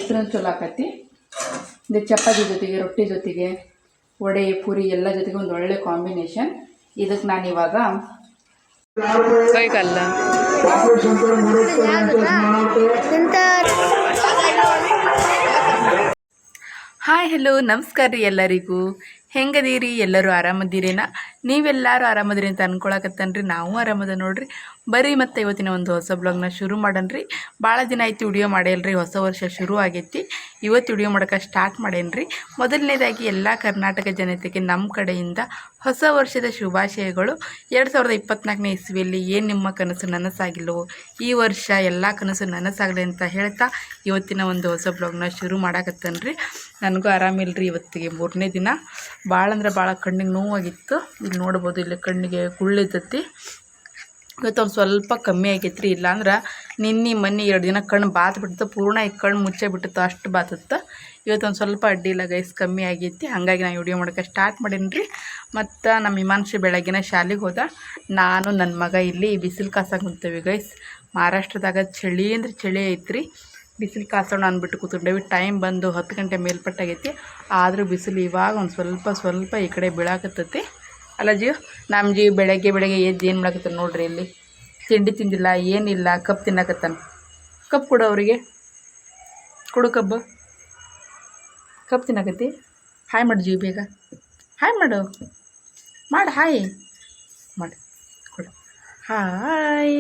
ಹೆಸರು ಚಲೋ ಆಕತಿ. ಇದು ಚಪಾತಿ ಜೊತೆಗೆ, ರೊಟ್ಟಿ ಜೊತೆಗೆ, ವಡೆ, ಪೂರಿ ಎಲ್ಲ ಜೊತೆಗೆ ಒಂದು ಒಳ್ಳೆ ಕಾಂಬಿನೇಷನ್. ಇದಕ್ಕೆ ನಾನು ಇವಾಗ ಕೈಗಲ್ಲ ಹಾಯ್ ಹಲೋ ನಮಸ್ಕಾರ ರೀ ಎಲ್ಲರಿಗೂ. ಹೆಂಗದೀರಿ? ಎಲ್ಲರೂ ಆರಾಮದ್ದೀರೇನ? ನೀವೆಲ್ಲರೂ ಆರಾಮದಿರಿ ಅಂತ ಅನ್ಕೊಳಕತ್ತನ್ರಿ. ನಾವು ಆರಾಮದ ನೋಡ್ರಿ. ಬರೀ ಮತ್ತು ಇವತ್ತಿನ ಒಂದು ಹೊಸ ಬ್ಲಾಗ್ನ ಶುರು ಮಾಡನ್ರಿ. ಭಾಳ ದಿನ ಆಯ್ತು ವಿಡಿಯೋ ಮಾಡೇಲ್ರಿ. ಹೊಸ ವರ್ಷ ಶುರು ಆಗೈತಿ. ಇವತ್ತು ವಿಡಿಯೋ ಮಾಡೋಕೆ ಸ್ಟಾರ್ಟ್ ಮಾಡೇನ್ರಿ. ಮೊದಲನೇದಾಗಿ ಎಲ್ಲ ಕರ್ನಾಟಕ ಜನತೆಗೆ ನಮ್ಮ ಕಡೆಯಿಂದ ಹೊಸ ವರ್ಷದ ಶುಭಾಶಯಗಳು. 2024ನೇ ಇಸ್ವಿಯಲ್ಲಿ ಏನು ನಿಮ್ಮ ಕನಸು ನನಸಾಗಿಲ್ಲವೋ ಈ ವರ್ಷ ಎಲ್ಲ ಕನಸು ನನಸಾಗಲಿ ಅಂತ ಹೇಳ್ತಾ ಇವತ್ತಿನ ಒಂದು ಹೊಸ ಬ್ಲಾಗ್ನ ಶುರು ಮಾಡಾಕತ್ತನ್ರಿ. ನನಗೂ ಆರಾಮಿಲ್ರಿ. ಇವತ್ತಿಗೆ 3ನೇ ದಿನ. ಭಾಳ ಅಂದ್ರೆ ಭಾಳ ಕಣ್ಣಿಗೆ ನೋವಾಗಿತ್ತು. ಇಲ್ಲಿ ನೋಡ್ಬೋದು, ಇಲ್ಲಿ ಕಣ್ಣಿಗೆ ಗುಳ್ಳಿತತಿ. ಇವತ್ತು ಒಂದು ಸ್ವಲ್ಪ ಕಮ್ಮಿ ಆಗೈತೆ ರೀ. ಇಲ್ಲಾಂದ್ರೆ ನಿನ್ನೆ ಮೊನ್ನೆ 2 ದಿನ ಕಣ್ಣು ಬಾತ್ ಬಿಡ್ತು, ಪೂರ್ಣ ಈ ಕಣ್ಣು ಮುಚ್ಚೆ ಬಿಟ್ಟಿತ್ತು, ಅಷ್ಟು ಬಾತತ್ತು. ಇವತ್ತೊಂದು ಸ್ವಲ್ಪ ಅಡ್ಡಿ ಇಲ್ಲ ಗೈಸ್, ಕಮ್ಮಿ ಆಗೈತಿ. ಹಾಗಾಗಿ ನಾನು ವಿಡಿಯೋ ಮಾಡೋಕ್ಕೆ ಸ್ಟಾರ್ಟ್ ಮಾಡೀನಿ ರೀ. ಮತ್ತು ನಮ್ಮ ಹಿಮಾಂಶು ಬೆಳಗ್ಗಿನ ಶಾಲೆಗೆ ಹೋದ. ನಾನು ನನ್ನ ಮಗ ಇಲ್ಲಿ ಬಿಸಿಲು ಕಾಸಕ್ಕೆ ಕುಂತೇವೆ ಗೈಸ್. ಮಹಾರಾಷ್ಟ್ರದಾಗ ಚಳಿ ಅಂದ್ರೆ ಚಳಿ ಐತ್ರಿ. ಬಿಸಿಲು ಕಾಸೋಣ ಅಂದ್ಬಿಟ್ಟು ಕೂತ್ಕೊಂಡೇವಿ. ಟೈಮ್ ಬಂದು 10 ಗಂಟೆ ಮೇಲ್ಪಟ್ಟಾಗೈತಿ. ಆದರೂ ಬಿಸಿಲು ಇವಾಗ ಒಂದು ಸ್ವಲ್ಪ ಈ ಕಡೆ ಬೀಳಾಕತ್ತೈತಿ. ಅಲ್ಲ ಜೀವ, ನಮ್ಮ ಜೀವ ಬೆಳಗ್ಗೆ ಎದ್ದು ಏನು ಮಾಡಾಕತ್ತಾನ ನೋಡ್ರಿ. ಇಲ್ಲಿ ತಿಂಡಿ ತಿಂದಿಲ್ಲ, ಏನಿಲ್ಲ, ಕಪ್ ತಿನ್ನಕತ್ತಾನ. ಕಪ್ ಕೊಡು ಅವರಿಗೆ, ಕೊಡು ಕಪ್ ತಿನ್ನಕತ್ತಿ. ಹಾಯ್ ಮಾಡು ಜೀವ, ಬೇಗ ಹಾಯ್ ಮಾಡು, ಹಾಯ್ ಮಾಡಿ ಕೊಡು. ಹಾಯ್.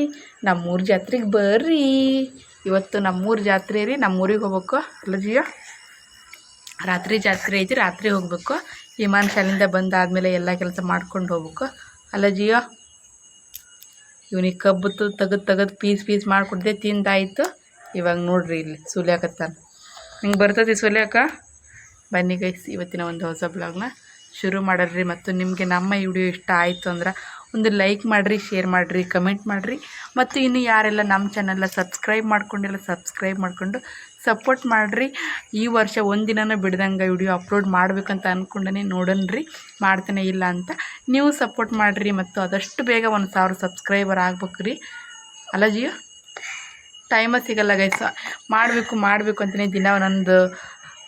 ನಮ್ಮೂರು ಜಾತ್ರೆಗೆ ಬರ್ರಿ. ಇವತ್ತು ನಮ್ಮೂರು ಜಾತ್ರೆ ರೀ. ನಮ್ಮೂರಿಗೆ ಹೋಗ್ಬೇಕು. ಅಲ್ಲ ಜೀವ, ರಾತ್ರಿ ಜಾತ್ರೆ ಐತಿ, ರಾತ್ರಿ ಹೋಗ್ಬೇಕು. ವಿಮಾನ ಶಾಲೆಯಿಂದ ಬಂದಾದಮೇಲೆ ಎಲ್ಲ ಕೆಲಸ ಮಾಡ್ಕೊಂಡು ಹೋಗ್ಬೇಕು. ಅಲ್ಲ ಜಿಯೋ, ಇವನಿಗೆ ಕಬ್ಬು ತೆಗೆದು ಪೀಸ್ ಮಾಡಿಕೊಡ್ದೆ, ತಿಂದಾಯಿತು. ಇವಾಗ ನೋಡ್ರಿ ಇಲ್ಲಿ ಸುಲಿಯಾಕತ್ತಾನ. ಹಿಂಗೆ ಬರ್ತೈತಿ ಸುಲಿಯಾಕ. ಬನ್ನಿ ಗೈಸ್, ಇವತ್ತಿನ ಒಂದು ಹೊಸ ಬ್ಲಾಗ್ನ ಶುರು ಮಾಡಲ್ರಿ. ಮತ್ತು ನಿಮಗೆ ನಮ್ಮ ಈ ವಿಡಿಯೋ ಇಷ್ಟ ಆಯಿತು ಅಂದ್ರೆ ಒಂದು ಲೈಕ್ ಮಾಡಿರಿ, ಶೇರ್ ಮಾಡಿರಿ, ಕಮೆಂಟ್ ಮಾಡಿರಿ. ಮತ್ತು ಇನ್ನು ಯಾರೆಲ್ಲ ನಮ್ಮ ಚಾನಲ್ನ ಸಬ್ಸ್ಕ್ರೈಬ್ ಮಾಡ್ಕೊಂಡಿಲ್ಲ ಸಬ್ಸ್ಕ್ರೈಬ್ ಮಾಡಿಕೊಂಡು ಸಪೋರ್ಟ್ ಮಾಡಿರಿ. ಈ ವರ್ಷ ಒಂದಿನನೂ ಬಿಡ್ದಂಗೆ ವಿಡಿಯೋ ಅಪ್ಲೋಡ್ ಮಾಡಬೇಕಂತ ಅಂದ್ಕೊಂಡೇ ನೋಡೋಣ್ರಿ, ಮಾಡ್ತಾನೆ ಇಲ್ಲ ಅಂತ. ನೀವು ಸಪೋರ್ಟ್ ಮಾಡಿರಿ ಮತ್ತು ಆದಷ್ಟು ಬೇಗ 1000 ಸಬ್ಸ್ಕ್ರೈಬರ್ ಆಗ್ಬೇಕು ರೀ. ಅಲ್ಲ ಜಿಯೋ, ಟೈಮ ಸಿಗಲ್ಲ ಗೈಸ್. ಮಾಡಬೇಕು ಅಂತಲೇ ದಿನ ಒಂದೊಂದು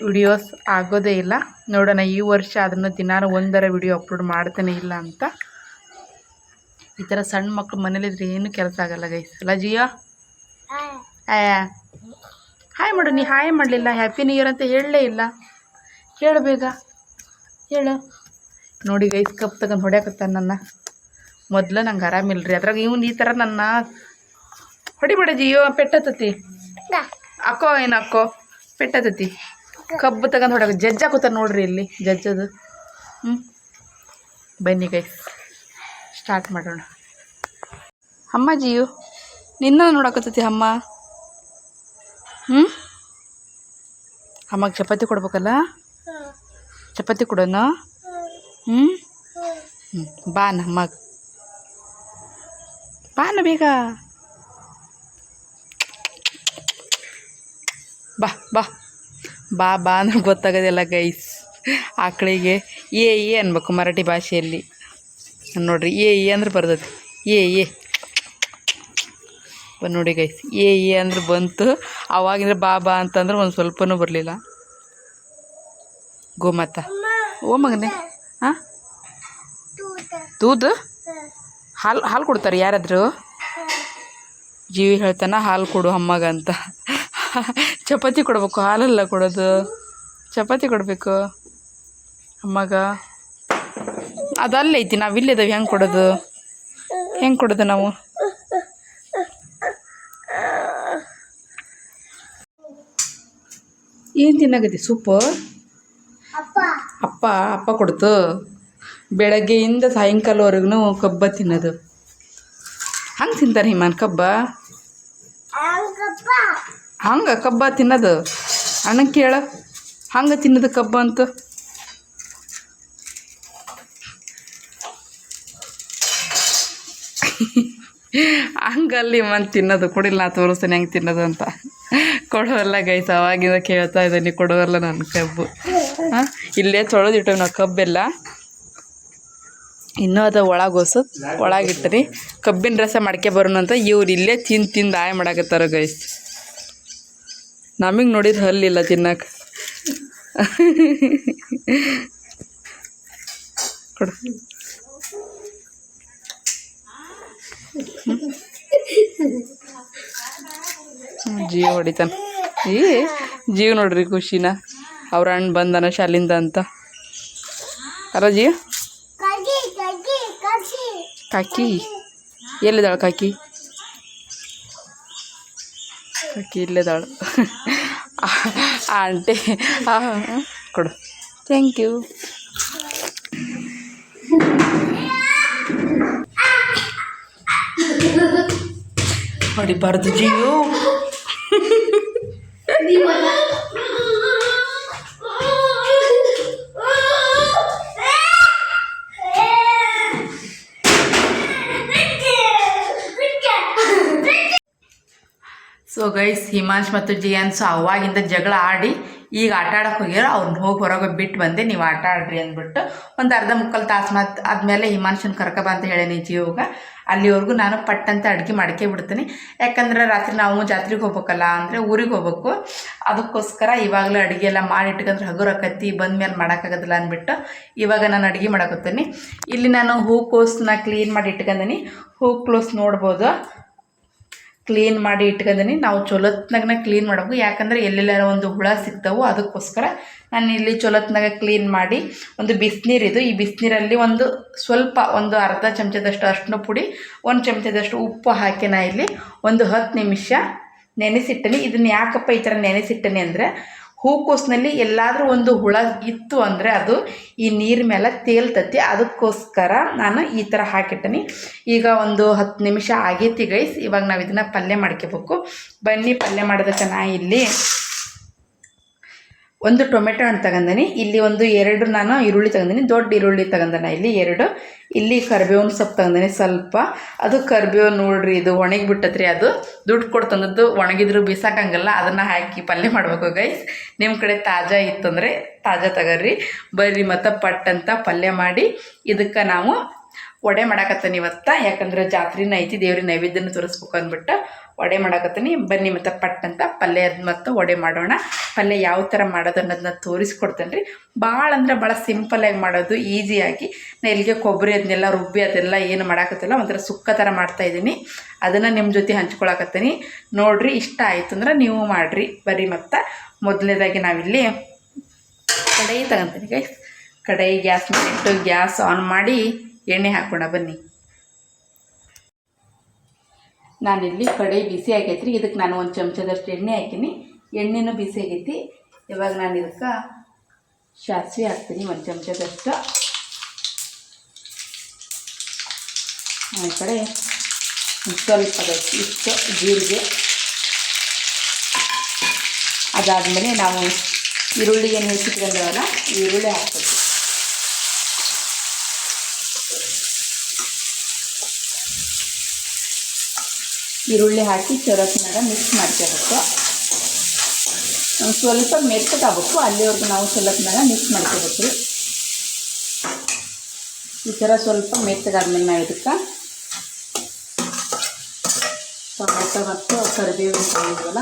ವಿಡಿಯೋಸ್ ಆಗೋದೇ ಇಲ್ಲ. ನೋಡೋಣ ಈ ವರ್ಷ ಅದನ್ನು ದಿನಾನು ಒಂದರ ವಿಡಿಯೋ ಅಪ್ಲೋಡ್ ಮಾಡ್ತಾನೆ ಇಲ್ಲ ಅಂತ. ಈ ಥರ ಸಣ್ಣ ಮಕ್ಕಳು ಮನೇಲಿದ್ರೆ ಏನು ಕೆಲಸ ಆಗಲ್ಲ ಗೈಸ್. ಅಲ್ಲ ಜಿಯೋ? ಹಾಯ್ ಮಾಡು. ನೀ ಹಾಯ್ ಮಾಡಲಿಲ್ಲ, ಹ್ಯಾಪಿ ನ್ಯೂ ಇಯರ್ ಅಂತ ಹೇಳಲೇ ಇಲ್ಲ. ಹೇಳು ಬೇಗ, ಹೇಳು. ನೋಡಿ ಗೈಸ್, ಕಪ್ ತಗೊಂಡು ಹೊಡ್ಯಾಕತ್ತಾನ ನನ್ನ. ಮೊದಲು ನಂಗೆ ಆರಾಮಿಲ್ರಿ, ಅದ್ರಾಗ ಇವನು ಈ ಥರ ನನ್ನ ಹೊಡಿಬೇಡ ಜಿಯೋ, ಪೆಟ್ಟತತಿ. ಅಕ್ಕೋ ಏನು ಅಕ್ಕೋ, ಪೆಟ್ಟತತಿ. ಕಬ್ಬು ತಗೊಂಡು ಹೊಡ್ಯಾಕ ಜಜ್ಜ ಹಾಕೋತಾರ ನೋಡ್ರಿ ಇಲ್ಲಿ, ಜಜ್ಜದು. ಬನ್ನಿ ಗೈಸ್, ಸ್ಟಾರ್ಟ್ ಮಾಡೋಣ. ಅಮ್ಮ ಜಿಯೋ ನಿನ್ನ ನೋಡಕತ್ತತಿ ಅಮ್ಮ. ಅಮ್ಮಗೆ ಚಪಾತಿ ಕೊಡ್ಬೇಕಲ್ಲ, ಚಪಾತಿ ಕೊಡೋಣ. ಬಾನ ಅಮ್ಮಗೆ, ಬಾನ ಬೇಗ ಬಾ ಅಂದ್ರೆ ಗೊತ್ತಾಗೋದಿಲ್ಲ ಗೈಸ್. ಆಕಳಿಗೆ ಏ ಅನ್ಬೇಕು ಮರಾಠಿ ಭಾಷೆಯಲ್ಲಿ. ನೋಡ್ರಿ, ಏ ಅಂದ್ರೆ ಬರ್ತೈತಿ. ಏ ನೋಡಿ ಗೈಸ್, ಏ ಅಂದ್ರೆ ಬಂತು. ಅವಾಗಿಂದ್ರೆ ಬಾ ಅಂತಂದ್ರೆ ಒಂದು ಸ್ವಲ್ಪನೂ ಬರಲಿಲ್ಲ. ಗೋಮಾತ. ಓ ಮಗನೇ, ಹಾಂ ದೂದ್ ಹಾಲು ಕೊಡ್ತಾರೆ ಯಾರಾದರೂ? ಜೀವಿ ಹೇಳ್ತಾನ ಹಾಲು ಕೊಡು ಅಮ್ಮಗ ಅಂತ. ಚಪಾತಿ ಕೊಡ್ಬೇಕು, ಹಾಲೆಲ್ಲ ಕೊಡೋದು. ಚಪಾತಿ ಕೊಡಬೇಕು ಅಮ್ಮಗ. ಅದಲ್ಲೈತಿ, ನಾವಿಲ್ಲಿದ್ದಾವೆ. ಹೆಂಗೆ ಕೊಡೋದು ನಾವು? ಏನು ತಿನ್ನಾಗತಿ? ಸೂಪು ಅಪ್ಪ ಕೊಡ್ತು. ಬೆಳಗ್ಗೆಯಿಂದ ಸಾಯಂಕಾಲವರೆಗೂ ಕಬ್ಬ ತಿನ್ನೋದು. ಹಂಗೆ ತಿಂತಾರೆ ಹಿಮಾನ್ ಕಬ್ಬ? ಹಂಗೆ ಕಬ್ಬ ತಿನ್ನೋದು? ಅಣ್ಣಂಗೆ ಕೇಳ, ಹಂಗೆ ತಿನ್ನೋದು ಕಬ್ಬ ಅಂತ. ಹಂಗಲ್ಲಿ ಮಂತ್ ತಿನ್ನೋದು. ಕೊಡಿಲ್ಲ, ನಾ ತೋರಿಸ್ತೇನೆ ಹೆಂಗೆ ತಿನ್ನೋದು ಅಂತ. ಕೊಡೋಲ್ಲ ಗೈಸ್, ಅವಾಗಿಂದ ಕೇಳ್ತಾ ಇದ್ದೀನಿ, ಕೊಡೋಲ್ಲ ನನ್ನ ಕಬ್ಬು. ಇಲ್ಲೇ ತೊಳೆದಿಟ್ಟವು ನಾವು ಕಬ್ಬೆಲ್ಲ. ಇನ್ನೂ ಅದು ಒಳಗಿಟ್ಟರಿ ಕಬ್ಬಿನ ರಸ ಮಾಡ್ಕೆ ಬರೋಣ ಅಂತ ಇವ್ರು ಇಲ್ಲೇ ತಿಂದು ಆಯ ಮಾಡಾಕತ್ತಾರ ಗೈಸ್. ನಮಗೆ ನೋಡಿದ್ರೆ ಹಲ್ಲಿಲ್ಲ ತಿನ್ನಕ್ಕೆ. ಕೊಡು. ಜೀವ ಹೊಡಿತಾನೆ. ಜೀವ ನೋಡ್ರಿ ಖುಷಿನ ಅವ್ರ ಅಣ್ಣ ಬಂದನ ಶಾಲಿಂದ ಅಂತ. ಅಲ್ಲ ಜೀವ ಕಾಕಿ ಎಲ್ಲಿದ್ದಾಳ ಕಾಕಿ? ಕಾಕಿ ಇಲ್ಲಿದ್ದಾಳು. ಆಂಟಿ ಕೊಡು. Thank you. ಹೊಡಿಬಾರ್ದು ಜೀವು. ಸೊ ಗೈಸ್, ಹಿಮಾಂಶ್ ಮತ್ತು ಜಿಯಾನ್ಸು ಅವಾಗಿಂದ ಜಗಳ ಆಡಿ ಈಗ ಆಟ ಆಡೋಕೆ ಹೋಗ್ಯಾರ. ಅವ್ರನ್ನ ಹೋಗಿ ಹೊರಗೆ ಬಿಟ್ಟು ಬಂದೆ, ನೀವು ಆಟ ಆಡ್ರಿ ಅಂದ್ಬಿಟ್ಟು ಒಂದು ಅರ್ಧ ಮುಕ್ಕಾಲು ತಾಸು ಮತ್ತು ಆದಮೇಲೆ ಹಿಮಾಂಶನ ಕರ್ಕಬ ಅಂತ ಹೇಳೇನಿ ಜಿಯೋಗ. ಅಲ್ಲಿವರೆಗೂ ನಾನು ಪಟ್ಟಂತ ಅಡುಗೆ ಮಾಡ್ಕೇ ಬಿಡ್ತೀನಿ. ಯಾಕಂದ್ರೆ ರಾತ್ರಿ ನಾವು ಜಾತ್ರೆಗೆ ಹೋಗ್ಬೇಕಲ್ಲ, ಅಂದರೆ ಊರಿಗೆ ಹೋಗ್ಬೇಕು. ಅದಕ್ಕೋಸ್ಕರ ಇವಾಗಲೇ ಅಡುಗೆ ಎಲ್ಲ ಮಾಡಿ ಇಟ್ಕೊಂಡ್ರೆ ಹಗುರ ಆಕತಿ, ಬಂದ್ಮೇಲೆ ಮಾಡೋಕ್ಕಾಗೋದಿಲ್ಲ ಅಂದ್ಬಿಟ್ಟು ಇವಾಗ ನಾನು ಅಡುಗೆ ಮಾಡಕತ್ತೀನಿ. ಇಲ್ಲಿ ನಾನು ಹೂಕೋಸನ್ನ ಕ್ಲೀನ್ ಮಾಡಿ ಇಟ್ಕೊಂಡೀನಿ. ಹೂಕೋಸು ನೋಡ್ಬೋದು, ಕ್ಲೀನ್ ಮಾಡಿ ಇಟ್ಕೊಂಡೀನಿ. ನಾವು ಚೊಲೋತ್ನಾಗ ಕ್ಲೀನ್ ಮಾಡಬೇಕು, ಯಾಕಂದರೆ ಎಲ್ಲೆಲ್ಲಾರ ಒಂದು ಹುಳ ಸಿಗ್ತಾವೆ. ಅದಕ್ಕೋಸ್ಕರ ನಾನು ಇಲ್ಲಿ ಚೊಲೋತ್ನಾಗ ಕ್ಲೀನ್ ಮಾಡಿ ಒಂದು ಬಿಸಿನೀರಿದು, ಈ ಬಿಸಿನೀರಲ್ಲಿ ಒಂದು ಅರ್ಧ ಚಮಚದಷ್ಟು ಅರಿಶಿನ ಪುಡಿ, 1 ಚಮಚದಷ್ಟು ಉಪ್ಪು ಹಾಕಿ ನಾ ಇಲ್ಲಿ ಒಂದು 10 ನಿಮಿಷ ನೆನೆಸಿಟ್ಟನಿ. ಇದನ್ನು ಯಾಕಪ್ಪ ಈ ಥರ ನೆನೆಸಿಟ್ಟನಿ ಅಂದರೆ, ಹೂಕೋಸಿನಲ್ಲಿ ಎಲ್ಲಾದರೂ ಒಂದು ಹುಳ ಇತ್ತು ಅಂದರೆ ಅದು ಈ ನೀರು ಮೇಲೆ ತೇಲ್ತತಿ. ಅದಕ್ಕೋಸ್ಕರ ನಾನು ಈ ಥರ ಹಾಕಿಟ್ಟನಿ. ಈಗ ಒಂದು 10 ನಿಮಿಷ ಆಗೈತಿ ಗೈಸ್. ಇವಾಗ ನಾವು ಇದನ್ನು ಪಲ್ಯ ಮಾಡ್ಕೋಬೇಕು. ಬನ್ನಿ ಪಲ್ಯ ಮಾಡೋದಕ್ಕೆ ನಾ ಇಲ್ಲಿ ಒಂದು ಟೊಮೆಟೊ ಹಣ್ಣು ತಗೊಂಡಿನಿ. ಇಲ್ಲಿ ಒಂದು 2 ನಾನು ಈರುಳ್ಳಿ ತಗೊಂಡಿನಿ, ದೊಡ್ಡ ಈರುಳ್ಳಿ ತಗೊಂಡನ ಇಲ್ಲಿ 2. ಇಲ್ಲಿ ಕರಿಬೇವಿನ ಸೊಪ್ಪು ತಗೊಂಡಿನಿ ಸ್ವಲ್ಪ. ಅದು ಕರಿಬೇವು ನೋಡ್ರಿ, ಇದು ಒಣಗಿಬಿಟ್ಟತ್ರಿ. ಅದು ದುಡ್ಡು ಕೊಟ್ಟು ತಂದದ್ದು, ಒಣಗಿದ್ರು ಬಿಸಾಕಂಗಲ್ಲ, ಅದನ್ನು ಹಾಕಿ ಪಲ್ಯ ಮಾಡ್ಬೇಕು ಗೈಸ್. ನಿಮ್ಮ ಕಡೆ ತಾಜಾ ಇತ್ತಂದರೆ ತಾಜಾ ತಗೋರಿ. ಬರ್ರಿ ಮತ್ತು ಪಟ್ಟಂತ ಪಲ್ಯ ಮಾಡಿ ಇದಕ್ಕೆ ನಾವು ವಡೆ ಮಾಡಾಕತ್ತೀನಿ ಇವತ್ತು. ಯಾಕಂದ್ರೆ ಜಾತ್ರೆನ ಐತಿ, ದೇವ್ರಿಗೆ ನೈವೇದ್ಯನ ತೋರಿಸ್ಬೇಕು ಅಂದ್ಬಿಟ್ಟು ವಡೆ ಮಾಡಾಕತ್ತೀನಿ. ಬನ್ನಿ ಮತ್ತು ಪಟ್ಟಂತ ಪಲ್ಯ ಮತ್ತು ವಡೆ ಮಾಡೋಣ. ಪಲ್ಯ ಯಾವ ಥರ ಮಾಡೋದು ಅನ್ನೋದನ್ನ ತೋರಿಸ್ಕೊಡ್ತೇನೆ ರೀ. ಭಾಳ ಅಂದ್ರೆ ಭಾಳ ಸಿಂಪಲ್ಲಾಗಿ ಮಾಡೋದು, ಈಸಿಯಾಗಿ. ನಾನು ಇಲ್ಲಿಗೆ ಕೊಬ್ಬರಿ ಅದನ್ನೆಲ್ಲ ರುಬ್ಬಿ ಅದೆಲ್ಲ ಏನು ಮಾಡಾಕತ್ತಿಲ್ಲ, ಒಂಥರ ಸುಕ್ಕ ಥರ ಮಾಡ್ತಾಯಿದ್ದೀನಿ. ಅದನ್ನು ನಿಮ್ಮ ಜೊತೆ ಹಂಚ್ಕೊಳಕತ್ತೀನಿ. ನೋಡಿರಿ, ಇಷ್ಟ ಆಯಿತು ಅಂದ್ರೆ ನೀವು ಮಾಡಿರಿ. ಬರ್ರಿ ಮತ್ತು ಮೊದಲನೇದಾಗಿ ನಾವಿಲ್ಲಿ ಕಡಾಯಿ ತಗೊಂತೀನಿ ಗೈಸ್. ಕಡಾಯಿ ಗ್ಯಾಸ್ ಮೇಲೆ ಇಟ್ಟು ಗ್ಯಾಸ್ ಆನ್ ಮಾಡಿ ಎಣ್ಣೆ ಹಾಕೋಣ ಬನ್ನಿ. ನಾನಿಲ್ಲಿ ಕಡಾಯಿ ಬಿಸಿ ಆಗೈತ್ರಿ. ಇದಕ್ಕೆ ನಾನು 1 ಚಮಚದಷ್ಟು ಎಣ್ಣೆ ಹಾಕೀನಿ. ಎಣ್ಣೆನೂ ಬಿಸಿ ಆಗೈತಿ. ಇವಾಗ ನಾನು ಇದಕ್ಕೆ ಸಾಸಿವೆ ಹಾಕ್ತೀನಿ 1 ಚಮಚದಷ್ಟು. ಈ ಕಡೆ ಸ್ವಲ್ಪ ಇಷ್ಟು ಜೀರಿಗೆ. ಅದಾದಮೇಲೆ ನಾವು ಈರುಳ್ಳಿ ಏನು ಹೆಚ್ಚಿಟ್ಕೊಂಡಿವಲ್ಲ, ಈರುಳ್ಳಿ ಹಾಕ್ಬೇಕು. ಈರುಳ್ಳಿ ಹಾಕಿ ಚೊರಸ್ನಾಗ ಮಿಕ್ಸ್ ಮಾಡ್ಕೋಬೇಕು. ಸ್ವಲ್ಪ ಮೆತ್ತಗಾಗಬೇಕು, ಅಲ್ಲಿವರೆಗೂ ನಾವು ಚೊಲೋತ್ನಾಗ ಮಿಕ್ಸ್ ಮಾಡ್ಕೋಬೇಕು ರೀ. ಈ ಥರ ಸ್ವಲ್ಪ ಮೆತ್ತಗಾದ್ಮೇಲೆ ನಾವು ಇದಕ್ಕೆ ಟೊಮೆಟೊ ಮತ್ತು ಕರಿಬೇವು ಇಟ್ಕೊಂಡಿದ್ವಲ್ಲ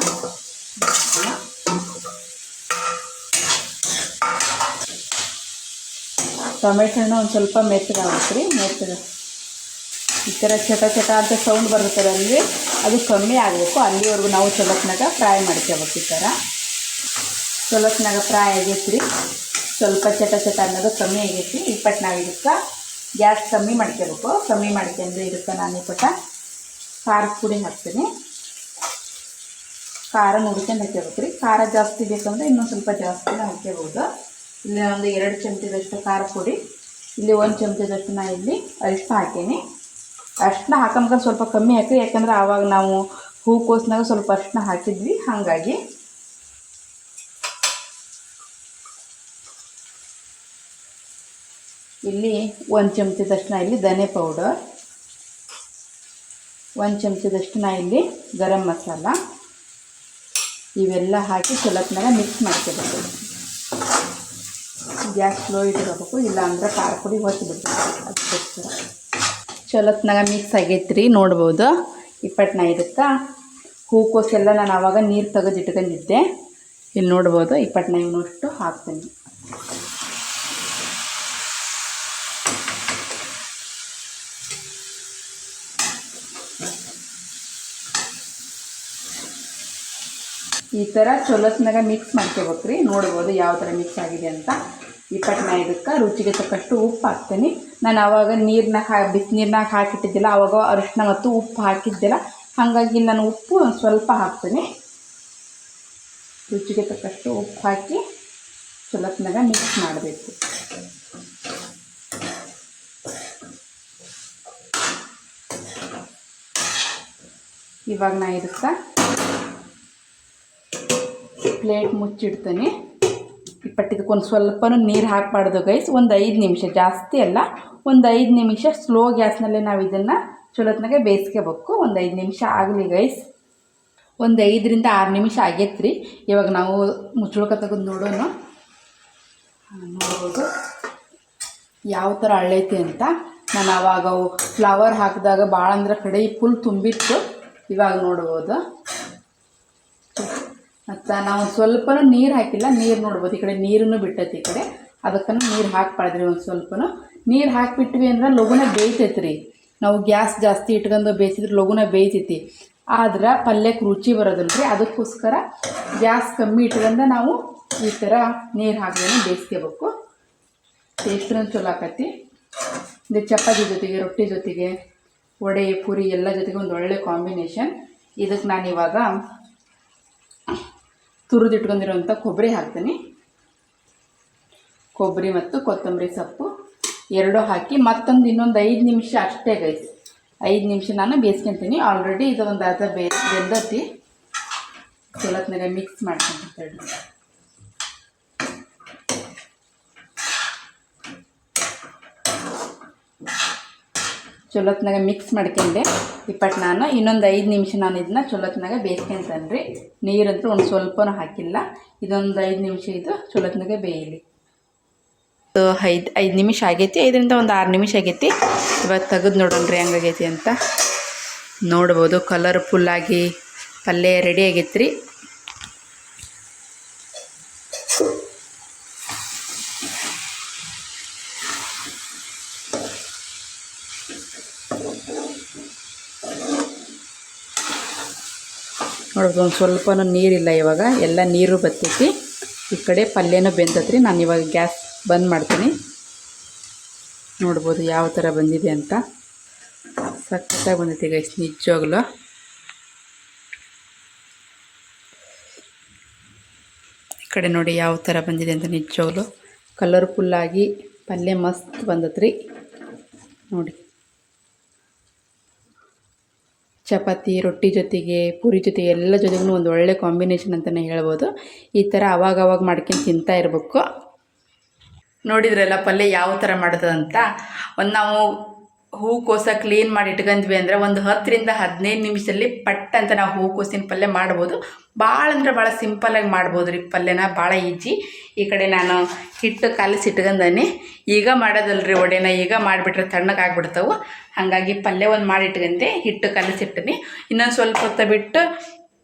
ಟೊಮೆಟೊ ಹಣ್ಣು ಒಂದು ಸ್ವಲ್ಪ ಮೆತ್ತಗಾಗಬೇಕು ರೀ. ಈ ಥರ ಚಟ ಚಟ ಅಂತ ಸೌಂಡ್ ಬರುತ್ತದೆ ಅಂದರೆ ಅದು ಕಮ್ಮಿ ಆಗಬೇಕು. ಅಲ್ಲಿವರೆಗೂ ನಾವು ಚೊಲೋತ್ನಾಗ ಫ್ರೈ ಮಾಡ್ಕೋಬೇಕು. ಈ ಥರ ಚೊಲೋತ್ನಾಗ ಫ್ರೈ ಆಗೈತಿ ರೀ. ಸ್ವಲ್ಪ ಚಟ ಚಟ ಅನ್ನೋದು ಕಮ್ಮಿ ಆಗೈತಿ. ಇಪ್ಪಟ್ಟು ನಾವು ಇದಕ್ಕೆ ಗ್ಯಾಸ್ ಕಮ್ಮಿ ಮಾಡ್ಕೋಬೇಕು. ಕಮ್ಮಿ ಮಾಡ್ಕೊಂಡು ಇದಕ್ಕೆ ನಾನು ಖಾರದ ಪುಡಿ ಹಾಕ್ತೀನಿ. ಖಾರ ನೋಡ್ಕೊಂಡು ಹಾಕ್ಕೋಬೇಕು ರೀ. ಖಾರ ಜಾಸ್ತಿ ಬೇಕಂದ್ರೆ ಇನ್ನೊಂದು ಸ್ವಲ್ಪ ಜಾಸ್ತಿನೇ ಹಾಕ್ಕೋಬೋದು. ಇಲ್ಲಿ ಒಂದು 2 ಚಮಚದಷ್ಟು ಖಾರ ಪುಡಿ, ಇಲ್ಲಿ 1 ಚಮಚದಷ್ಟು ನಾನು ಇಲ್ಲಿ ಅರಿಶಿನ ಹಾಕೀನಿ. ಅರಿಶಿನ ಹಾಕಂದ್ರೆ ಸ್ವಲ್ಪ ಕಮ್ಮಿ ಹಾಕಿ, ಯಾಕಂದ್ರೆ ಆವಾಗ ನಾವು ಹೂಕೋಸ್ನಾಗ ಸ್ವಲ್ಪ ಅರಿಶಿನ ಹಾಕಿದ್ವಿ, ಹಾಗಾಗಿ. ಇಲ್ಲಿ 1 ಚಮಚದಷ್ಟು ನಾ ಇಲ್ಲಿ ಧನೆ ಪೌಡರ್, 1 ಚಮಚದಷ್ಟು ನಾ ಇಲ್ಲಿ ಗರಂ ಮಸಾಲ, ಇವೆಲ್ಲ ಹಾಕಿ ಚೊಲೋತ್ನಾಗ ಮಿಕ್ಸ್ ಮಾಡ್ಕೋಬೇಕು. ಗ್ಯಾಸ್ ಸ್ಲೋ ಇಟ್ಕೋಬೇಕು, ಇಲ್ಲ ಅಂದ್ರೆ ಖಾರ ಪುಡಿ ಹೊಚ್ಚಿಬಿಡ್ಬೇಕು. ಅದಕ್ಕೋಸ್ಕರ ಚೊಲೋತ್ನಾಗ ಮಿಕ್ಸ್ ಆಗೈತೆ ರೀ. ನೋಡ್ಬೋದು. ಇಪ್ಪಟ್ಟು ನಾ ಇದಕ್ಕೆ ಹೂಕೋಸೆಲ್ಲ ನಾನು ಆವಾಗ ನೀರು ತೆಗೆದು ಇಟ್ಕೊಂಡಿದ್ದೆ. ಇಲ್ಲಿ ನೋಡ್ಬೋದು 25 ಹಾಕ್ತೀನಿ. ಈ ಥರ ಚೊಲೋತ್ನಾಗ ಮಿಕ್ಸ್ ಮಾಡ್ಕೋಬೇಕ್ರಿ. ನೋಡ್ಬೋದು ಯಾವ ಥರ ಮಿಕ್ಸ್ ಆಗಿದೆ ಅಂತ. 25ಕ್ಕೆ ರುಚಿಗೆ ತಕ್ಕಷ್ಟು ಉಪ್ಪು ಹಾಕ್ತೀನಿ. ನಾನು ಆವಾಗ ಬಿಸಿನೀರ್ನಾಗ ಹಾಕಿಟ್ಟಿದ್ದಿಲ್ಲ, ಆವಾಗ ಅರಿಶಿನ ಮತ್ತು ಉಪ್ಪು ಹಾಕಿದ್ದಿಲ್ಲ, ಹಾಗಾಗಿ ನಾನು ಉಪ್ಪು ಸ್ವಲ್ಪ ಹಾಕ್ತೀನಿ. ರುಚಿಗೆ ತಕ್ಕಷ್ಟು ಉಪ್ಪು ಹಾಕಿ ಚೊಲೋತ್ನಾಗ ಮಿಕ್ಸ್ ಮಾಡಬೇಕು. ಇವಾಗ ನಾ ಇದಕ್ಕೆ ಪ್ಲೇಟ್ ಮುಚ್ಚಿಡ್ತೀನಿ. ಇದಕ್ಕೊಂದು ಸ್ವಲ್ಪನೂ ನೀರು ಹಾಕಬಾರ್ದು ಗೈಸ್. ಒಂದು 5 ನಿಮಿಷ, ಜಾಸ್ತಿ ಅಲ್ಲ, ಒಂದು 5 ನಿಮಿಷ ಸ್ಲೋ ಗ್ಯಾಸ್ನಲ್ಲೇ ನಾವು ಇದನ್ನು ಚೊಲೋತ್ನಾಗೆ ಬೇಯಿಸ್ಕೋಬೇಕು. ಒಂದು 5 ನಿಮಿಷ ಆಗಲಿ ಗೈಸ್. ಒಂದು 5ರಿಂದ 6 ನಿಮಿಷ ಆಗೈತ್ರಿ. ಇವಾಗ ನಾವು ಮುಚ್ಚಳಕ ತೆಗೆದು ನೋಡೋಣ. ನೋಡ್ಬೋದು ಯಾವ ಥರ ಅಳ್ಳೈತಿ ಅಂತ. ನಾನು ಆವಾಗ ಫ್ಲವರ್ ಹಾಕಿದಾಗ ಭಾಳ ಅಂದ್ರೆ ಕಡೆ ಫುಲ್ ತುಂಬಿತ್ತು. ಇವಾಗ ನೋಡ್ಬೋದು. ಮತ್ತು ನಾವು ಸ್ವಲ್ಪನೂ ನೀರು ಹಾಕಿಲ್ಲ. ನೀರು ನೋಡ್ಬೋದು, ಈ ಕಡೆ ನೀರನ್ನು ಬಿಟ್ಟೈತಿ. ಈ ಕಡೆ ಅದಕ್ಕೂ ನೀರು ಹಾಕ್ಬಾರ್ದ್ರಿ. ಒಂದು ಸ್ವಲ್ಪನೂ ನೀರು ಹಾಕಿಬಿಟ್ವಿ ಅಂದ್ರೆ ಲಘುನ ಬೇಯ್ತೈತಿ ರೀ. ನಾವು ಗ್ಯಾಸ್ ಜಾಸ್ತಿ ಇಟ್ಕೊಂಡು ಬೇಯಿಸಿದ್ರೆ ಲಘುನ ಬೇಯ್ತೈತಿ, ಆದ್ರೆ ಪಲ್ಯಕ್ಕೆ ರುಚಿ ಬರೋದಿಲ್ಲ ರೀ. ಅದಕ್ಕೋಸ್ಕರ ಗ್ಯಾಸ್ ಕಮ್ಮಿ ಇಟ್ಕೊಂಡು ನಾವು ಈ ಥರ ನೀರು ಹಾಕಿದ್ರೆ ಬೇಯಿಸ್ಕೋಬೇಕು. ಟೇಸ್ಟ್ನೂ ಚಲೋ ಆಕತಿ. ಇದು ಚಪಾತಿ ಜೊತೆಗೆ, ರೊಟ್ಟಿ ಜೊತೆಗೆ, ವಡೆ, ಪೂರಿ ಎಲ್ಲ ಜೊತೆಗೆ ಒಂದು ಒಳ್ಳೆ ಕಾಂಬಿನೇಷನ್. ಇದಕ್ಕೆ ನಾನು ಇವಾಗ ತುರಿದಿಟ್ಕೊಂಡಿರೋಂಥ ಕೊಬ್ಬರಿ ಹಾಕ್ತೀನಿ. ಕೊಬ್ಬರಿ ಮತ್ತು ಕೊತ್ತಂಬರಿ ಸೊಪ್ಪು ಎರಡೂ ಹಾಕಿ ಇನ್ನೊಂದು 5 ನಿಮಿಷ ಅಷ್ಟೇ ಗೈಸ್. 5 ನಿಮಿಷ ನಾನು ಬೇಯಿಸ್ಕೊತೀನಿ. ಆಲ್ರೆಡಿ ಇದು ಒಂದು ಅರ್ಧ ಬೆಂದತಿ. ಚೊಲೋತ್ನಾಗ ಮಿಕ್ಸ್ ಮಾಡ್ಕೊಂಡು ಚೊಲೋತ್ನಾಗ ಮಿಕ್ಸ್ ಮಾಡ್ಕೊಂಡೆ. ನಾನು ಇನ್ನೊಂದು 5 ನಿಮಿಷ ನಾನು ಇದನ್ನ ಚೊಲೋತ್ನಾಗ ಬೇಯಿಸ್ಕೊಂತೇನೆ ರೀ. ನೀರಂತೂ ಒಂದು ಸ್ವಲ್ಪನೂ ಹಾಕಿಲ್ಲ. ಇದೊಂದು 5 ನಿಮಿಷ ಇದು ಚೊಲೋತ್ನಾಗ ಬೇಯಲಿ. 5 ನಿಮಿಷ ಆಗೈತಿ. 5ರಿಂದ ಒಂದು 6 ನಿಮಿಷ ಆಗೈತಿ. ಇವಾಗ ತೆಗೆದು ನೋಡೋಣ್ರಿ ಹೆಂಗಾಗೈತಿ ಅಂತ. ನೋಡ್ಬೋದು ಕಲರ್ಫುಲ್ಲಾಗಿ ಪಲ್ಯ ರೆಡಿ ಆಗೈತೆ ರೀ. ನೋಡ್ಬೋದು ಒಂದು ಸ್ವಲ್ಪನೂ ನೀರಿಲ್ಲ. ಇವಾಗ ಎಲ್ಲ ನೀರು ಬರ್ತೈತಿ. ಈ ಕಡೆ ಪಲ್ಯನೂ ಬೆಂದತ್ರಿ. ನಾನು ಇವಾಗ ಗ್ಯಾಸ್ ಬಂದ್ ಮಾಡ್ತೀನಿ. ನೋಡ್ಬೋದು ಯಾವ ಥರ ಬಂದಿದೆ ಅಂತ. ಸಖತ್ತಾಗಿ ಬಂದೈತಿ ಗೈಸ್ ನಿಜವಾಗ್ಲೂ. ಈ ಕಡೆ ನೋಡಿ ಯಾವ ಥರ ಬಂದಿದೆ ಅಂತ. ನಿಜವಾಗ್ಲೂ ಕಲರ್ಫುಲ್ಲಾಗಿ ಪಲ್ಯ ಮಸ್ತ್ ಬಂದತ್ರಿ. ನೋಡಿ ಚಪಾತಿ, ರೊಟ್ಟಿ ಜೊತೆಗೆ, ಪೂರಿ ಜೊತೆಗೆ ಎಲ್ಲ ಜೊತೆಗೂ ಒಂದು ಒಳ್ಳೆ ಕಾಂಬಿನೇಷನ್ ಅಂತಲೇ ಹೇಳ್ಬೋದು. ಈ ಥರ ಅವಾಗವಾಗ ಮಾಡ್ಕೊಂಡು ತಿಂತಾ ಇರಬೇಕು. ನೋಡಿದ್ರಲ್ಲ ಪಲ್ಯ ಯಾವ ಥರ ಮಾಡೋದಂತ. ನಾವು ಹೂಕೋಸ ಕ್ಲೀನ್ ಮಾಡಿ ಇಟ್ಕೊಂಡ್ವಿ ಅಂದರೆ ಒಂದು 10ರಿಂದ 15 ನಿಮಿಷದಲ್ಲಿ ಪಟ್ ಅಂತ ನಾವು ಹೂಕೋಸಿನ ಪಲ್ಯ ಮಾಡ್ಬೋದು. ಭಾಳ ಅಂದ್ರೆ ಭಾಳ ಸಿಂಪಲ್ಲಾಗಿ ಮಾಡ್ಬೋದು ರೀ ಪಲ್ಯನ, ಭಾಳ ಈಜಿ. ಈ ಕಡೆ ನಾನು ಹಿಟ್ಟು ಕಲಸಿ ಇಟ್ಕೊಂಡೀನಿ. ಈಗ ಮಾಡೋದಲ್ರಿ ವಡೆನ, ಈಗ ಮಾಡಿಬಿಟ್ರೆ ತಣ್ಣಗೆ ಆಗ್ಬಿಡ್ತಾವೆ. ಹಾಗಾಗಿ ಪಲ್ಯ ಒಂದು ಮಾಡಿ ಇಟ್ಕೊಂಡೆ, ಹಿಟ್ಟು ಕಲಸಿಟ್ಟಿನಿ. ಇನ್ನೊಂದು ಸ್ವಲ್ಪ ಹೊತ್ತು ಬಿಟ್ಟು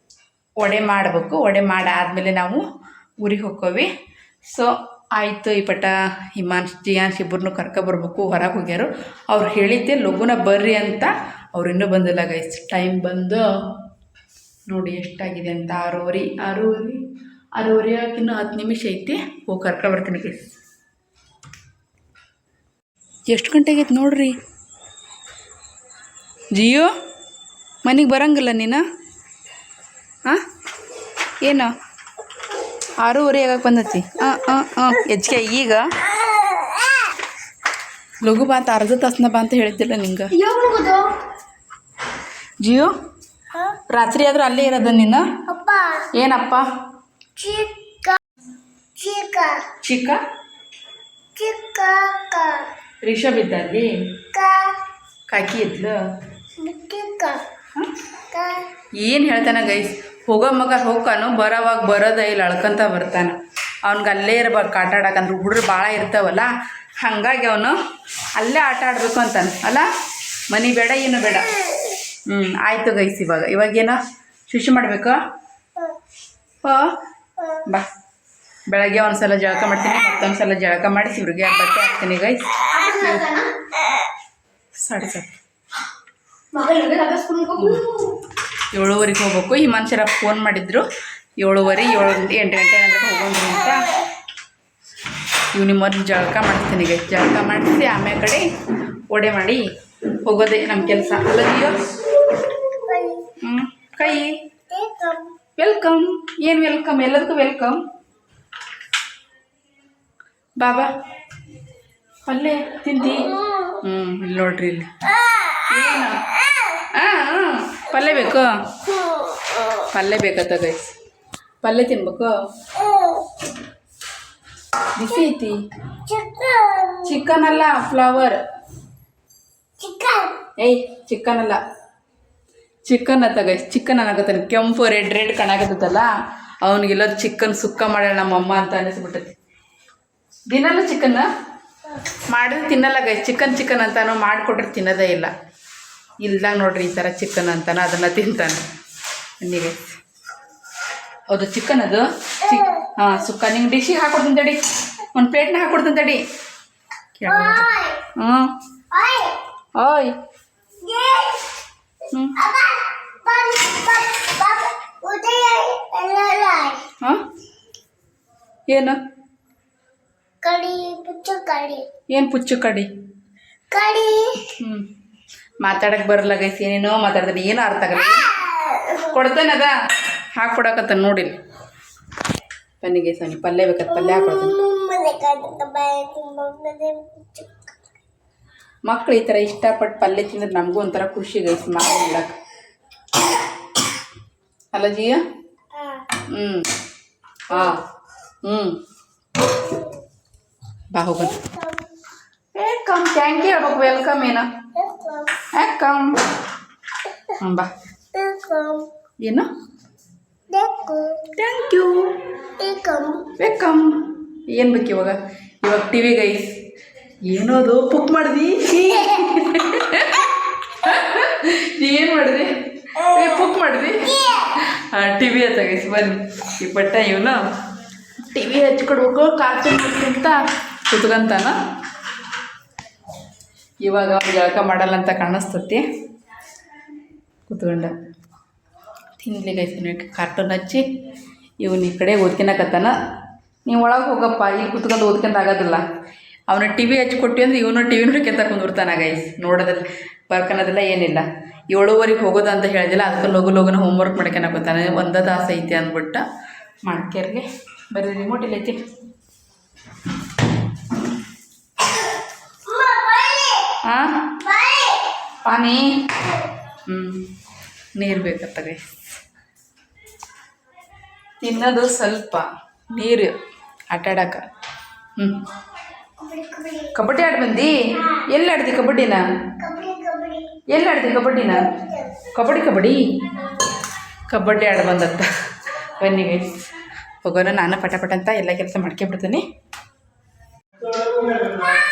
ವಡೆ ಮಾಡಬೇಕು. ವಡೆ ಮಾಡಾದಮೇಲೆ ನಾವು ಊರಿಗೆ ಹೋಗ್ತೀವಿ. ಸೊ ಆಯಿತು. ಹಿಮಾನ್ಸ್ ಜಿಯಾನ್ಸ್ ಇಬ್ಬರನ್ನೂ ಕರ್ಕೊಬರ್ಬೇಕು. ಹೊರಗೆ ಹೋಗ್ಯಾರು. ಅವ್ರು ಹೇಳಿದ್ದೆ ಲಘುನ ಬರ್ರಿ ಅಂತ. ಅವ್ರು ಇನ್ನೂ ಬಂದಿಲ್ಲ ಗೈಸ್. ಟೈಮ್ ಬಂದು ನೋಡಿ ಎಷ್ಟಾಗಿದೆ ಅಂತ. 6:30 ಇನ್ನೂ 10 ನಿಮಿಷ ಐತಿ. ಹೋಗಿ ಕರ್ಕೊಬರ್ತೀನಿ ಗೈಸ್. ಎಷ್ಟು ಗಂಟೆಗೈತೆ ನೋಡ್ರಿ. ಜಿಯೋ ಮನೆಗೆ ಬರಂಗಿಲ್ಲ ನೀನು? ಹಾಂ ಏನು 6:30 ಆಗಕ್ಕೆ ಬಂದತಿ. ಹೆಚ್ಚಿಗೆ ಈಗ ಲಘು ಬಾ ಅಂತ, ಅರ್ಧ ತಾಸನ ಬಾ ಅಂತ ಹೇಳಿದ್ದಿಲ್ಲ ನಿಂಗೆ. ಜಿಯೋ ರಾತ್ರಿ ಆದ್ರೂ ಅಲ್ಲೇ ಇರೋದ ನೀನು? ಏನಪ್ಪ? ಚಿಕ್ಕ ರಿಷಬ್ ಇದ್ದಲ್ಲಿ ಕಾಕಿ ಇದ್ಲು. ಏನು ಹೇಳ್ತಾನೆ ಗೈಸ್, ಹೋಗೋ ಮಗ ಹೋಗ್ಕಾನು, ಬರೋವಾಗ ಬರೋದ ಇಲ್ಲ, ಅಳ್ಕೊಂತ ಬರ್ತಾನೆ. ಅವ್ನಿಗೆ ಅಲ್ಲೇ ಇರ್ಬೇಕು ಆಟ ಆಡಕ್ಕಂದ್ರೆ ಹುಡುಗರು ಭಾಳ ಇರ್ತಾವಲ್ಲ, ಹಾಗಾಗಿ ಅವನು ಅಲ್ಲೇ ಆಟ ಆಡಬೇಕು ಅಂತಾನೆ ಅಲ್ಲ. ಮನೆ ಬೇಡ ಏನು ಬೇಡ. ಆಯಿತು ಗೈಸ್. ಇವಾಗೇನೋ ಶುಶಿ ಮಾಡಬೇಕು. ಬಾ. ಬೆಳಗ್ಗೆ ಒಂದ್ಸಲ ಜಳಕ ಮಾಡ್ತೀನಿ, ಮತ್ತೊಂದ್ಸಲ ಜಳಕ ಮಾಡಿಸಿ ಇವ್ರಿಗೆ ಬಟ್ಟೆ ಹಾಕ್ತೀನಿ ಗೈಸ್. 7:30 ಹೋಗ್ಬೇಕು. ಹಿಮಾಂಶರ ಫೋನ್ ಮಾಡಿದ್ರು 7:30 7 8 ಗಂಟೆ ನಂತರ ಹೋಗೋಣ್ರಿ ಅಂತ. ಇವ್ನಿಗೆ ಮೊದಲು ಜಳಕ ಮಾಡಿಸ್ತೀನಿ ಗೈಸ್. ಜಳಕ ಮಾಡಿಸಿ ಆಮೇಲೆ ಕಡೆ ಒಡೆ ಮಾಡಿ ಹೋಗೋದೆ ನಮ್ಮ ಕೆಲಸ. ಅಲ್ಲದಿಯೋ ಕೈ ವೆಲ್ಕಮ್. ಏನು ವೆಲ್ಕಮ್? ಎಲ್ಲದಕ್ಕೂ ವೆಲ್ಕಮ್. ಬಾಬಾ ಪಲ್ಯ ತಿಂತಿ? ಇಲ್ಲಿ ನೋಡ್ರಿ, ಇಲ್ಲಿ ಏನು ಪಲ್ಯ ಬೇಕು? ಪಲ್ಯ ಬೇಕತ್ತ ಗೈಸ್. ಪಲ್ಯ ತಿನ್ಬೇಕು. ಬಿಸಿ ಐತಿ. ಚಿಕನ್ ಅಲ್ಲ, ಫ್ಲವರ್. ಏಯ್ ಚಿಕನ್ ಅಲ್ಲ, ಚಿಕನ್ ಅತ್ತ ಗೈಸ್. ಚಿಕನ್ ಅನ್ನಕತ್ತಾನೆ. ಕೆಂಪು ರೆಡ್ ಕಾಣಕತ್ತಲ್ಲ, ಅವನಿಗೆಲ್ಲದು ಚಿಕನ್ ಸುಕ್ಕ ಮಾಡ್ಯಾಳ ನಮ್ಮಮ್ಮ ಅಂತ ಅನಿಸ್ಬಿಟ್ಟೈತಿ. ದಿನಲ್ಲ ಚಿಕನ್ ಮಾಡಿದ್ರೆ ತಿನ್ನಲ್ಲ ಗೈಸ್. ಚಿಕನ್ ಅಂತಾನು ಮಾಡಿಕೊಟ್ರೆ ತಿನ್ನೋದೇ ಇಲ್ಲ. ಇಲ್ದಾಗ ನೋಡ್ರಿ ಈ ಥರ ಚಿಕನ್ ಅಂತಾನೆ ಅದನ್ನು ತಿಂತಾನೆ. ಬನ್ನಿ ಗೈಸ್, ಹೌದು ಚಿಕನ್ ಅದು. ಹಾಂ ಸುಕ್ಕ. ನಿಂಗೆ ಡಿಶಿಗೆ ಹಾಕೊಡ್ತೀನಿ ತಡಿ, ಒಂದು ಪ್ಲೇಟ್ನ ಹಾಕೊಡ್ತೀನಿ ತಡಿ. ಹ್ಞೂ ಓಯ್ ಹಾಂ ಏನು ಏನು ಪುಚ್ಚು ಕಡಿ? ಮಾತಾಡಕ್ಕೆ ಬರಲ್ಲ ಗೈಸ್. ಏನೇನೋ ಮಾತಾಡ್ತಾನೆ, ಏನೋ ಅರ್ಥ ಆಗಲ್ಲ. ಕೊಡ್ತೇನೆ ಅದ ಹಾಕ್ಕೊಡಕತ್ತ ನೋಡಿ. ಬನ್ನಿ ಗೈಸ್, ಅವನಿಗೆ ಪಲ್ಯ ಬೇಕತ್ತ, ಪಲ್ಯ ಹಾಕೊಡ್ತೀನಿ. ಮಕ್ಳು ಈ ಥರ ಇಷ್ಟಪಟ್ಟು ಪಲ್ಯ ತಿಂದ್ರೆ ನಮಗೂ ಒಂಥರ ಖುಷಿ ಗೈಸ್ ಮಾಡಕ್ಕೆ. ಅಲ್ಲ ಜಿಯ? ಹಾಂ ಬಾ ಹೋಗೋಣ. ವೆಲ್ಕಮ್. ಥ್ಯಾಂಕ್ ಯು ಹೇಳ್ಬೇಕು. ವೆಲ್ಕಮ್ ಏನು? ವೆಲ್ಕಮ್. ಬಾ. ಏನು? Thank you. ವೆಲ್ಕಮ್. ಏನು ಬೇಕು ಇವಾಗ? T V guys. ಏನೋದು ಪುಕ್ ಮಾಡಿದಿ? ಏನು ಮಾಡಿದೆ? ಪುಕ್ ಮಾಡಿದಿ? ಟಿ ವಿ ಹತ್ತ ಗೈಸ್. ಬನ್ನಿ ಈ ಬಟ್ಟೆ ಇವನು ಟಿ ವಿ ಹಚ್ಕೊಡ್ಬೇಕು, ಕಾರ್ಟೂನ್ ಅಂತ ಕುತ್ಕೊಂತಾನ. ಇವಾಗ ಅವ್ನು ಜಳಕ ಮಾಡಲ್ಲ ಅಂತ ಕಾಣಿಸ್ತತಿ. ಕುತ್ಕೊಂಡ ತಿನ್ಲಿ ಗೈಸ್. ಕಾರ್ಟೂನ್ ಹಚ್ಚಿ ಇವನು ಈ ಕಡೆ ಓದ್ಕೊಳಕತ್ತಾನ. ನೀವು ಒಳಗೆ ಹೋಗಪ್ಪ, ಇಲ್ಲಿ ಕುತ್ಕೊಂಡು ಓದ್ಕೊಂಡು ಆಗೋದಿಲ್ಲ. ಅವನ ಟಿ ವಿ ಹಚ್ಕೊಟ್ಟಿ ಅಂದ್ರೆ ಇವನು ಟಿ ವಿ ನೋಡ್ಕೊಂತ ಕುಂದಿರ್ತಾನ ಗೈಸ್. ನೋಡೋದಿಲ್ಲ, ಬರ್ಕೊಳೋದಿಲ್ಲ, ಏನಿಲ್ಲ. 7:30 ಹೋಗೋದು ಅಂತ ಹೇಳಿದಿಲ್ಲ, ಅದಕ್ಕೆ ಲಘುನ ಹೋಮ್ವರ್ಕ್ ಮಾಡ್ಕೊಳಕತ್ತಾನೆ. ಒಂದೇ ತಾಸು ಐತಿ ಅಂದ್ಬಿಟ್ಟು ಮಾಡ್ಕ್ಯಾರ್ಗೆ. ಬರೀ ರಿಮೋಟ್ ಇಲ್ಲ ಐತಿ. ಹಾಂ ಪಾನಿ. ನೀರು ಬೇಕತ್ತ ಗೈಸ್. ತಿನ್ನೋದು ಸ್ವಲ್ಪ, ನೀರು ಆಟಾಡಕ್ಕೆ. ಕಬಡ್ಡಿ ಆಡಿ ಬಂದು? ಎಲ್ಲಿ ಆಡ್ತಿ ಕಬಡ್ಡಿನ? ಎಲ್ಲಿ ಆಡ್ತಿ ಕಬಡ್ಡಿನ? ಕಬಡ್ಡಿ ಆಡಿ ಬಂದತ್ತ. ಬನ್ನಿ ಗೈಸ್ ಹೋಗೋಣ. ನಾನು ಪಟ ಅಂತ ಎಲ್ಲ ಕೆಲಸ ಮಾಡ್ಕೊಂಬಿಡ್ತೀನಿ.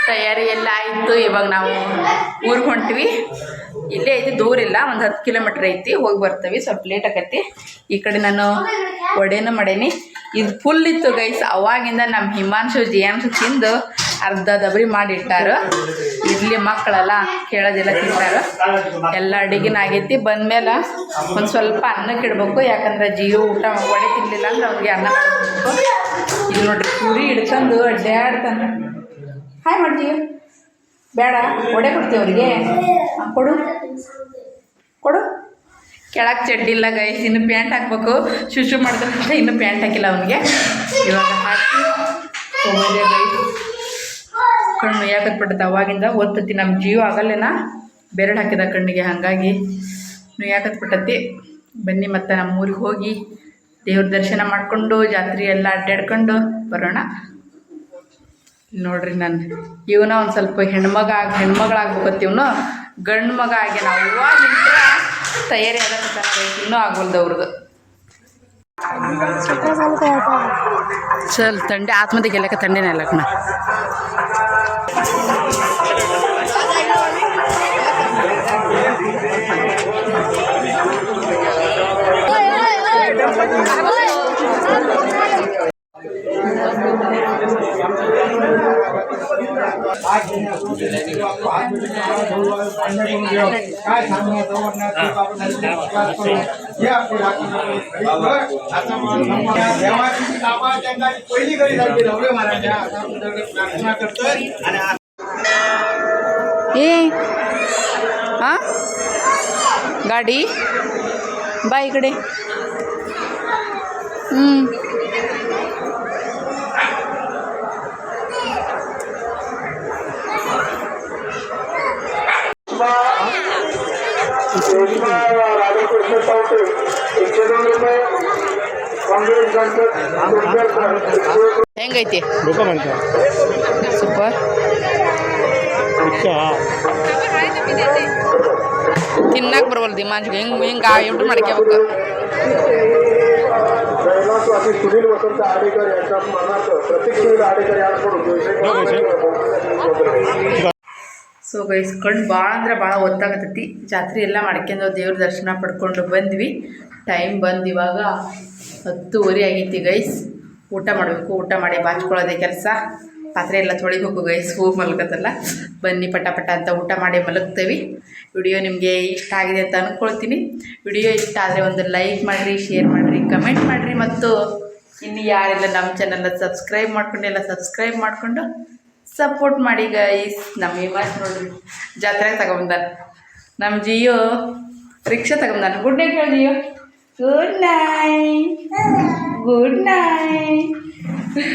ತಯಾರಿ ಎಲ್ಲ ಆಯಿತು. ಇವಾಗ ನಾವು ಊರಿಗೆ ಹೊಂಟ್ವಿ. ಇಲ್ಲೇ ಐತಿ, ದೂರ ಇಲ್ಲ, ಒಂದು 10 ಕಿಲೋಮೀಟ್ರ್ ಐತಿ. ಹೋಗಿ ಬರ್ತೀವಿ. ಸ್ವಲ್ಪ ಲೇಟ್ ಆಕತಿ. ಈ ಕಡೆ ನಾನು ವಡೆನೂ ಮಾಡೀನಿ. ಇದು ಫುಲ್ ಇತ್ತು ಗೈಸ್. ಅವಾಗಿಂದ ನಮ್ಮ ಹಿಮಾಂಶು ಜಿಯಾಂಶು ತಿಂದು ಅರ್ಧ ದಬರಿ ಮಾಡಿಟ್ಟಾರು. ಇಡ್ಲಿ ಮಕ್ಕಳೆಲ್ಲ ಕೇಳೋದಿಲ್ಲ, ತಿಂತಾರೆ. ಎಲ್ಲ ಅಡುಗೆನ ಆಗೈತಿ. ಬಂದಮೇಲೆ ಒಂದು ಸ್ವಲ್ಪ ಅನ್ನಕ್ಕೆ ಇಡಬೇಕು. ಯಾಕಂದ್ರೆ ಜಿಯೋ ವಡೆ ತಿನ್ನಲಿಲ್ಲ ಅಂದ್ರೆ ಅವ್ರಿಗೆ ಅನ್ನ ಮಾಡಬೇಕು. ಇದು ನೋಡ್ರಿ, ಪೂರಿ ಹಿಡ್ಕೊಂಡು ಅಡ್ಡಾಡ್ತಾನೆ. ಹಾಯ್ ಮಾಡ್ತೀವಿ. ಬೇಡ, ವಡೆ ಕೊಡ್ತೀವಿ ಅವ್ರಿಗೆ. ಕೊಡು. ಕೆಳಗೆ ಚಡ್ಡಿ ಇಲ್ಲ ಗೈಸ್. ಇನ್ನು ಪ್ಯಾಂಟ್ ಹಾಕ್ಬೇಕು. ಶುಶು ಮಾಡ್ತಾರಂತ ಇನ್ನೂ ಪ್ಯಾಂಟ್ ಹಾಕಿಲ್ಲ ಅವನಿಗೆ. ಇವಾಗ ಹಾಕಿ ಹೋಗೋದೇ ಗೈಸ್. ಕಣ್ಣು ಯಾಕತ್ಬಿಟ್ಟದ ಅವಾಗಿಂದ ಓದ್ತತಿ. ನಮ್ಮ ಜೀವ ಆಗಲ್ಲೇನ ಬೆರಳು ಹಾಕಿದ ಕಣ್ಣಿಗೆ, ಹಾಗಾಗಿ ಯಾಕತ್ಬಿಟ್ಟತಿ. ಬನ್ನಿ ಮತ್ತೆ ನಮ್ಮ ಊರಿಗೆ ಹೋಗಿ ದೇವ್ರ ದರ್ಶನ ಮಾಡಿಕೊಂಡು ಜಾತ್ರೆ ಎಲ್ಲ ಅಡ್ಡಾಡ್ಕೊಂಡು ಬರೋಣ. ನೋಡ್ರಿ, ನಾನು ಇವನ ಒಂದು ಸ್ವಲ್ಪ ಹೆಣ್ಮಗಳಾಗ್ಬೇಕತ್ತು. ಇವನು ಗಂಡು ಮಗ ಆಗಿ ನಾವು ತಯಾರಿ ಆಗತ್ತ ಇನ್ನೂ ಆಗೋಲ್ದು ಅವ್ರದ್ದು. ಚಲ್ ತಂಡೆ ಆತ್ಮದ ಗೆಲ್ಲಕ್ಕೆ ತಂಡೇನೆ ಅಲ್ಲಕ್ಕಣ. पहिली घडी झाली रवळे महाराजा प्रार्थना करतोय आणि ए हां गाडी बा इकडे राधाकृष्ण सावटे 102 रुपये काँग्रेस ಹೆಂಗೈತಿ ಬೇಕಾದಂತ ಸೂಪರ್ ತಿನ್ನಕ್ಕೆ ಬರವಲ್ದು ಮಾಂಜಿಗೆ ಹಿಂಗೆ ಹಿಂಗೆ ಎಂಟು ಮಾಡ್ಕೋಬೇಕು दैवास्वासी सुनील वसंत आडेकर यांच्या स्मरणार्थ प्रतीक सुनील आडेकर यांकडून 200 ಸೊ ಗೈಸ್ ಕಣ್ಣು ಭಾಳ ಅಂದ್ರೆ ಭಾಳ ಒತ್ತಾಗತ್ತೈತಿ ಜಾತ್ರೆ ಎಲ್ಲ ಮಾಡ್ಕೊಂಡು ದೇವ್ರ ದರ್ಶನ ಪಡ್ಕೊಂಡು ಬಂದ್ವಿ ಟೈಮ್ ಬಂದು ಇವಾಗ 10:30 ಆಗೈತಿ ಗೈಸ್ ಊಟ ಮಾಡಬೇಕು ಊಟ ಮಾಡಿ ಬಾಚ್ಕೊಳ್ಳೋದೇ ಕೆಲಸ ಪಾತ್ರೆ ಎಲ್ಲ ತೊಳಿಬೇಕು ಗೈಸ್ ಹೂ ಮಲ್ಕತ್ತಲ್ಲ ಬನ್ನಿ ಪಟ ಪಟ ಅಂತ ಊಟ ಮಾಡಿ ಮಲಗ್ತೇವೆ ವಿಡಿಯೋ ನಿಮಗೆ ಇಷ್ಟ ಆಗಿದೆ ಅಂತ ಅಂದ್ಕೊಳ್ತೀನಿ ವಿಡಿಯೋ ಇಷ್ಟ ಆದರೆ ಒಂದು ಲೈಕ್ ಮಾಡಿರಿ ಶೇರ್ ಮಾಡಿರಿ ಕಮೆಂಟ್ ಮಾಡಿರಿ ಮತ್ತು ಇನ್ನು ಯಾರೆಲ್ಲ ನಮ್ಮ ಚಾನಲ್ನ ಸಬ್ಸ್ಕ್ರೈಬ್ ಮಾಡ್ಕೊಂಡು ಸಪೋರ್ಟ್ ಮಾಡಿ ಗೈಸ್ ನಮ್ಮ ಇವಾಸ್ ನೋಡ್ರಿ ಜಾತ್ರೆಗೆ ತಗೊಂಬಂದಾನ ನಮ್ಮ ಜಿಯೋ ರಿಕ್ಷಾ ತಗೊಂಬಂದಾನ ಗುಡ್ ನೈಟ್ ಹೇಳಿ ಜಿಯೋ ಗುಡ್ ನೈಟ್